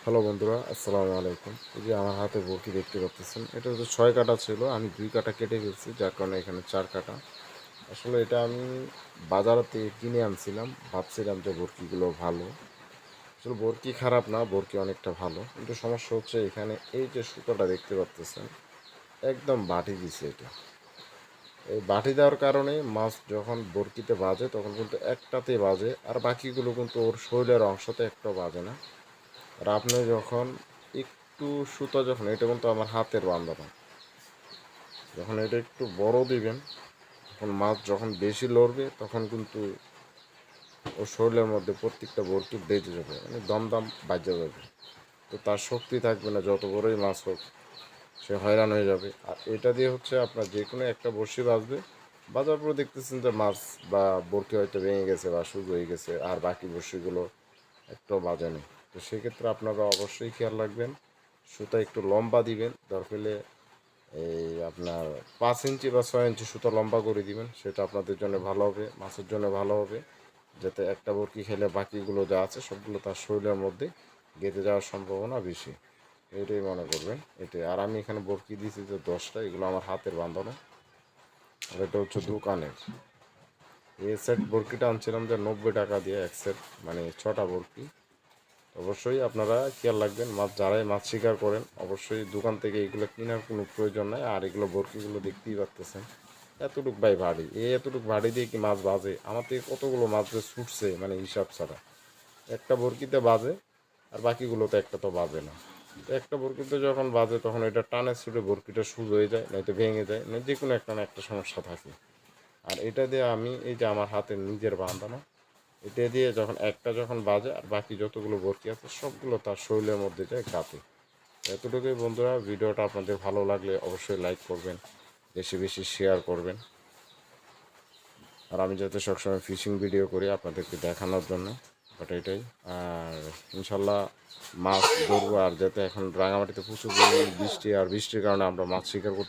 Hello বন্ধুরা, আসসালামু আলাইকুম। এই যে আমার হাতে বরকি দেখতে পাচ্ছেন, এটা হচ্ছে 6 কাটা ছিল, আমি 2 কাটা কেটে ফেলছি, যার কারণে এখানে 4 কাটা। আসলে এটা আমি বাজার থেকে কিনে আনছিলাম, ভাবছিলাম যে বরকিগুলো ভালো। আসলে বরকি খারাপ না, বরকি অনেকটা ভালো, কিন্তু সমস্যা হচ্ছে এখানে এই যে সুতাটা দেখতে পাচ্ছেন, একদম বাটি দিছে এটা। এই বাটি দেওয়ার কারণে মাছ যখন বরকিতে বাজে তখন কিন্তু একটাতে বাজে, আর বাকিগুলো কিন্তু ওর শরীরের অংশতে একটাও বাজে না। আর আপনি যখন একটু সুতা যখন এটা কিন্তু আমার হাতের বাঁধানো, যখন এটা একটু বড় দিবেন, তখন মাছ যখন বেশি লড়বে তখন কিন্তু ওর শরীরের মধ্যে প্রত্যেকটা বরকি বেজে যাবে, মানে দমদম বাজে যাবে। তো তার শক্তি থাকবে না, যত বড়ই মাছ হোক সে হয়রান হয়ে যাবে। আর এটা দিয়ে হচ্ছে আপনার যে কোনো একটা বড়শি বাজবে, বাজার পরে দেখতেছেন যে মাছ বা বরকি হয়তো ভেঙে গেছে বা সুজ হয়ে গেছে, আর বাকি বড়শিগুলো একটাও বাজে নেই। তো সেক্ষেত্রে আপনারা অবশ্যই খেয়াল রাখবেন, সুতা একটু লম্বা দিবেন, দরকার হলে এই আপনার 5 ইঞ্চি বা 6 ইঞ্চি সুতা লম্বা করে দিবেন, সেটা আপনাদের জন্য ভালো হবে, মাছের জন্য ভালো হবে। যাতে একটা বরকি খেলে বাকিগুলো যা আছে সবগুলো তার শরীরের মধ্যে গেঁথে যাওয়ার সম্ভাবনা বেশি। এটাই মনে করবেন এটাই। আর আমি এখানে বরকি দিয়েছি যে 10টা, এগুলো আমার হাতের বাঁধানো, আর এটা হচ্ছে দোকানের। এই সেট বরকিটা আনছিলাম যে 90 টাকা দিয়ে, এক সেট, মানে 6টা বরকি। অবশ্যই আপনারা খেয়াল রাখবেন, মাছ যারাই মাছ শিকার করেন অবশ্যই দোকান থেকে এগুলো কেনার কোনো প্রয়োজন নাই। আর এগুলো বরকিগুলো দেখতেই পাচ্তেছেন এতটুক ভাই ভারী, এতটুক ভারী দিয়ে কি মাছ বাজে? আমার থেকে কতগুলো মাছ যে ছুটছে, মানে হিসাব ছাড়া। একটা বরকিতে বাজে, আর বাকিগুলোতে একটা তো বাজে না। তো একটা বরকিতে যখন বাজে তখন এটা টানে ছুটে বরকিটা সুজ হয়ে যায়, নয়তো ভেঙে যায়, না যে কোনো একটা না একটা সমস্যা থাকে। আর এটা দিয়ে আমি এই যে আমার হাতে নিজের বাঁধানো, এটা দিয়ে যখন একটা যখন বাজে আর বাকি যতগুলো বরকি আছে সবগুলো তার শরীরের মধ্যে যায় গাতে। এতটুকুই বন্ধুরা, ভিডিওটা আপনাদের ভালো লাগলে অবশ্যই লাইক করবেন, বেশি বেশি শেয়ার করবেন। আর আমি যাতে সবসময় ফিশিং ভিডিও করি আপনাদেরকে দেখানোর জন্য, বাট এটাই। আর ইনশাল্লাহ মাছ ধরবো, আর যাতে এখন রাঙামাটিতে প্রচুর পরিমাণে বৃষ্টি, আর বৃষ্টির কারণে আমরা মাছ শিকার করতে